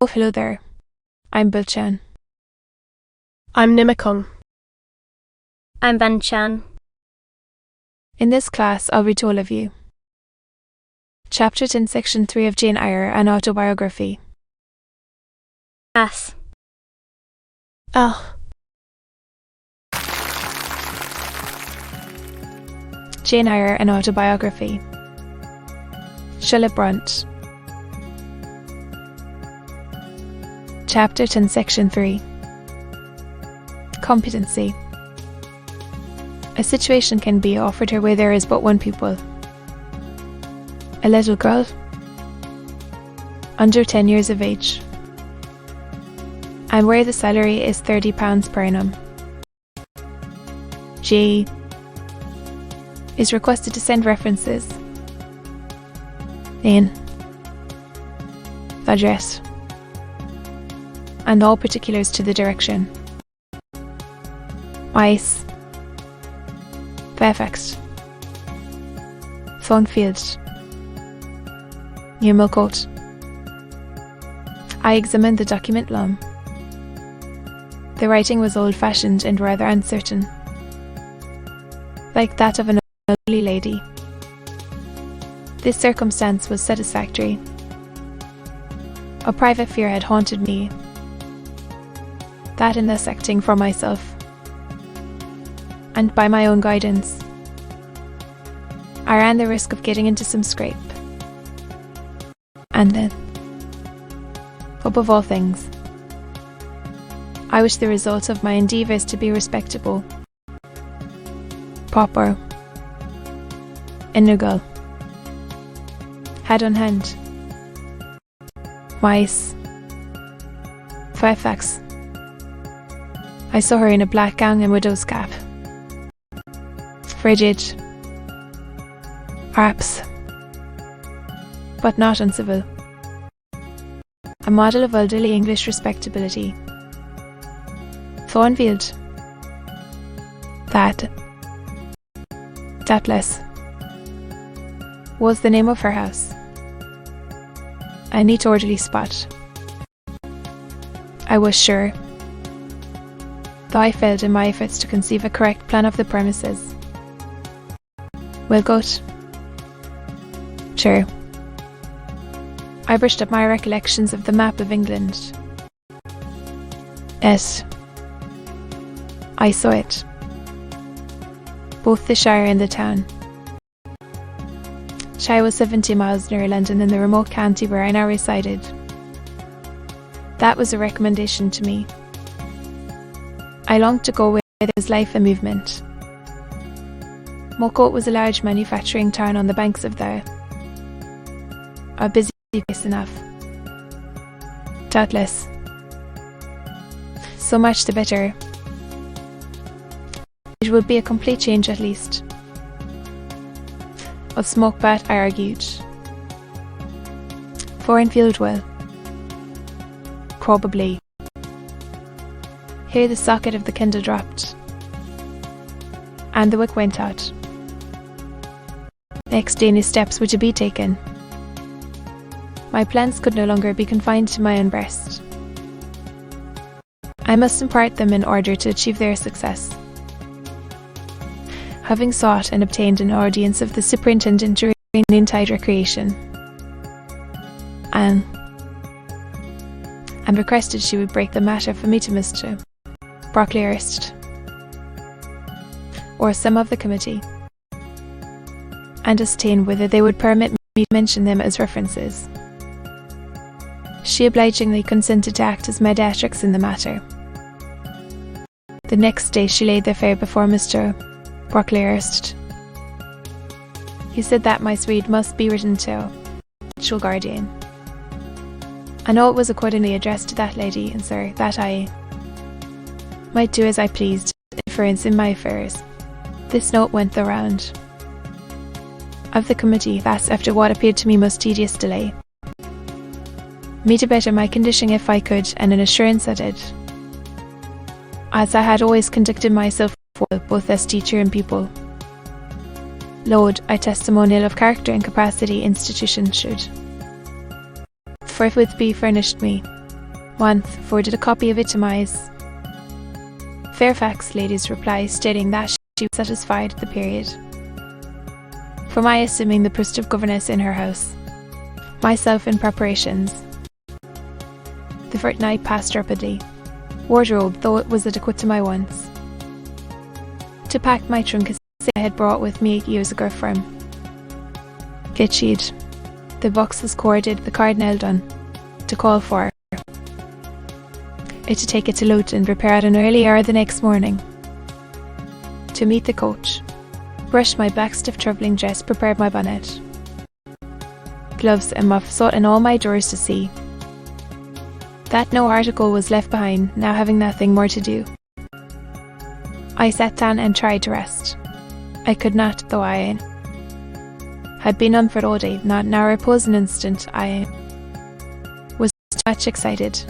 Oh, hello there. I'm Bilchan. I'm Nimakung. I'm Banchan. In this class, I'll read to all of you. Chapter 10, Section 3 of Jane Eyre, an Autobiography. As. Jane Eyre, an Autobiography. Brontë. Chapter 10, Section 3. Competency. A situation can be offered her where there is but one pupil. A little girl, under 10 years of age, and where the salary is £30 per annum. G is requested to send references. Name, address, and all particulars to the direction. Ice, Fairfax, Thornfield, New Millcote. I examined the document long. The writing was old-fashioned and rather uncertain, like that of an elderly lady. This circumstance was satisfactory. A private fear had haunted me, that in thus acting for myself, and by my own guidance, I ran the risk of getting into some scrape. And then, above all things, I wish the result of my endeavours to be respectable, proper, integral, had on hand. Mice, Fairfax. I saw her in a black gown and widow's cap. Frigid, perhaps, but not uncivil. A model of elderly English respectability. Thornfield. That, doubtless, was the name of her house. A neat, orderly spot. I was sure, though I failed in my efforts to conceive a correct plan of the premises. Willcote. Sure. I brushed up my recollections of the map of England. Yes. I saw it. Both the shire and the town. Shire was 70 miles nearer London than the remote county where I now resided. That was a recommendation to me. I longed to go where there was life and movement. Millcote was a large manufacturing town on the banks of the a busy place enough. Doubtless. So much the better. It would be a complete change at least. Of Smokebat, I argued. Thornfield will. Probably. Here the socket of the candle dropped, and the wick went out. Next day, new steps were to be taken. My plans could no longer be confined to my own breast. I must impart them in order to achieve their success. Having sought and obtained an audience of the superintendent during noontide recreation, and requested she would break the matter for me to Mr. Brocklehurst, or some of the committee, and ascertain whether they would permit me to mention them as references. She obligingly consented to act as mediatrix in the matter. The next day she laid the affair before Mr. Brocklehurst. He said that my suite must be written to mutual guardian. I know it was accordingly addressed to that lady, and sir, that I might do as I pleased, interference in my affairs. This note went the round of the committee, thus, after what appeared to me most tedious delay, me to better my condition if I could, and an assurance that it, as I had always conducted myself both as teacher and pupil. Aloud, a testimonial of character and capacity institution should forthwith be furnished me, Once forwarded a copy of it to Mice. Fairfax lady's reply stating that she was satisfied with the period. For my assuming the post of governess in her house. Myself in preparations. The fortnight passed rapidly. Wardrobe, though it was adequate to my wants. To pack my trunk as I had brought with me 8 years ago from Gitchead. The box was corded, the card nailed on. To call for it to take it to Aloud and prepare at an early hour the next morning. To meet the coach. Brushed my black stiff travelling dress, prepared my bonnet. Gloves and muff sought in all my drawers to see that no article was left behind, now having nothing more to do. I sat down and tried to rest. I could not, though I had been on foot all day, not an hour pause an instant. I was too much excited.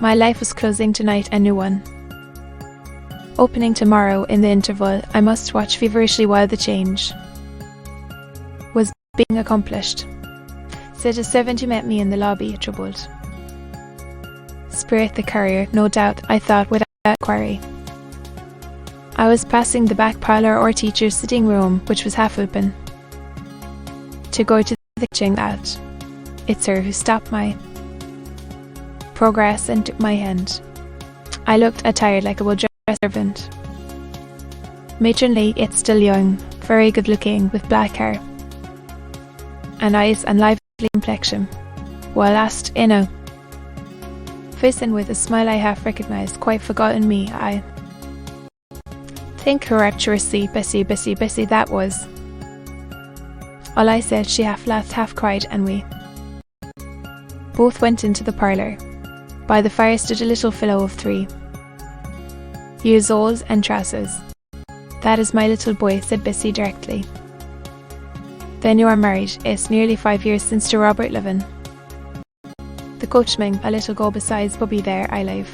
My life was closing tonight a new one. Opening tomorrow. In the interval, I must watch feverishly while the change was being accomplished, said a servant who met me in the lobby, troubled. Spirit the courier, no doubt, I thought without query. I was passing the back parlour or teacher's sitting room, which was half open, to go to the kitchen. That it's her who stopped my progress and took my hand. I looked attired like a well-dressed servant. Matronly, yet still young, very good-looking, with black hair, and eyes and lively complexion. Well asked, face in with a smile I half recognised, quite forgotten me. I think her rapturously, Bessie, that was all I said. She half laughed, half cried, and we both went into the parlour. By the fire stood a little fellow of 3 years old and trousers. That is my little boy, said Bessie directly. Then you are married. It's nearly 5 years since to Robert living. The coachman, a little go besides Bubby there, I live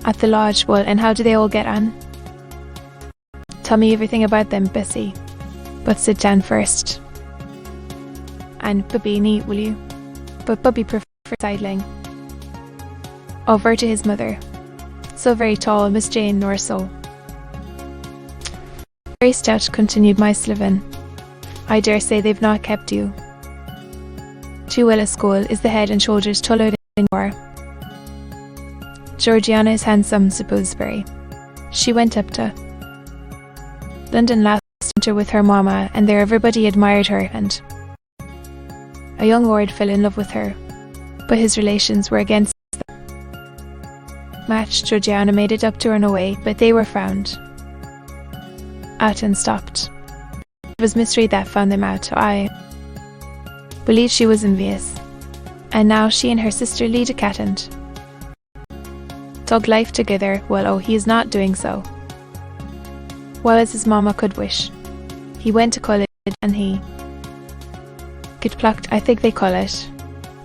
at the lodge. Well, and how do they all get on? Tell me everything about them, Bessie. But sit down first. And Bubby, neat, will you? But Bubby preferred sidling over to his mother. So very tall, Miss Jane, nor so very stout, continued my Sliven. I dare say they've not kept you too well at school. Is the head and shoulders taller than you are? Georgiana is handsome, Supposeberry. She went up to London last winter with her mamma, and there everybody admired her, and a young lord fell in love with her, but his relations were against the match. Georgiana made it up to run away, but they were found out and stopped. It was mystery that found them out. I believe she was envious, and now she and her sister lead a cat and dog life together. Well, he is not doing so well as his mamma could wish. He went to college and he get plucked, I think they call it,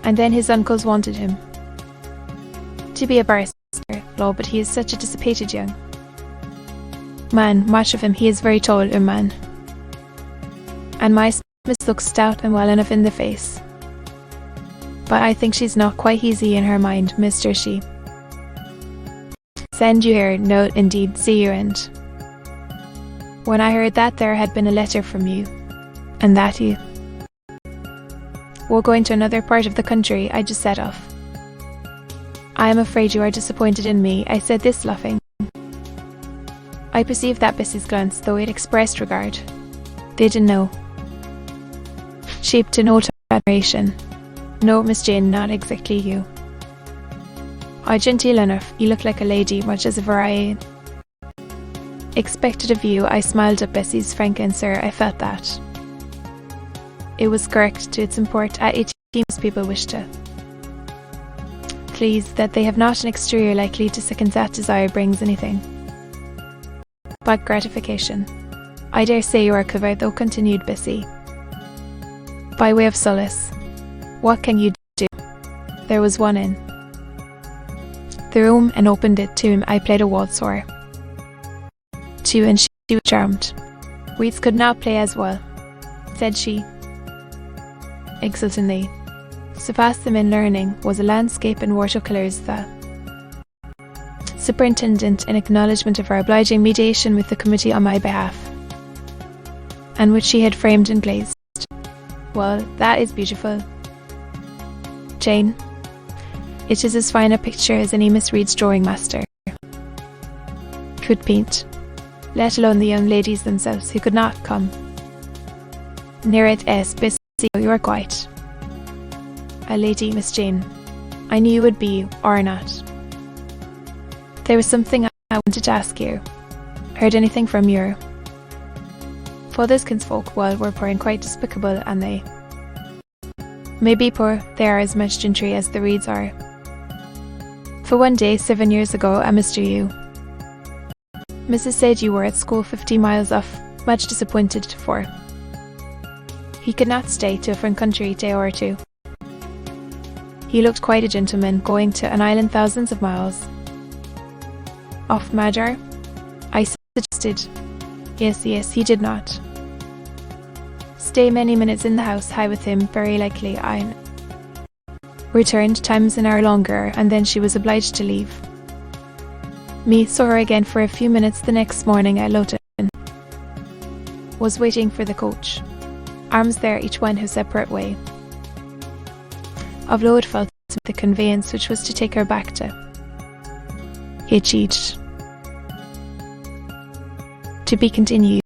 and then his uncles wanted him to be a barrister. But he is such a dissipated young man. Much of him, he is very tall, a man, and my Miss looks stout and well enough in the face, but I think she's not quite easy in her mind, Mr. She send you here? No, indeed, see you. And when I heard that there had been a letter from you, and that you were going to another part of the country, I just set off. I am afraid you are disappointed in me, I said this, laughing. I perceived that Bessie's glance, though it expressed regard, they didn't know, shaped in auto admiration. No, Miss Jane, not exactly you. I genteel enough, you look like a lady, much as if I expected of you. I smiled at Bessie's frank answer. I felt that it was correct to its import. At 18, most people wish to please, that they have not an exterior likely to second that desire brings anything but gratification. I dare say you are clever, though, continued Bessie, by way of solace. What can you do? There was one in the room and opened it to him. I played a waltz or two, and she was charmed. Weeds could not play as well, said she exultantly. Surpassed them in learning was a landscape in watercolours. The superintendent, in acknowledgement of her obliging mediation with the committee on my behalf, and which she had framed and glazed. Well, that is beautiful, Jane. It is as fine a picture as any Miss Reed's drawing master could paint, let alone the young ladies themselves who could not come near it. Busy, you are quite a lady, Miss Jane. I knew you would be, or not. There was something I wanted to ask you. Heard anything from your father's kinsfolk? Well, were poor and quite despicable, and they may be poor. They are as much gentry as the Reeds are. For one day, 7 years ago, I missed you. Mrs. said you were at school 50 miles off, much disappointed, for he could not stay to a foreign country day or two. He looked quite a gentleman, going to an island thousands of miles off Madar. I suggested. Yes, he did not stay many minutes in the house. High with him, very likely. I returned times an hour longer, and then she was obliged to leave me. Saw her again for a few minutes the next morning at Aloud. Was waiting for the coach. Arms there, each one his separate way. Of Aloud felt the conveyance which was to take her back to Hitchid. To be continued.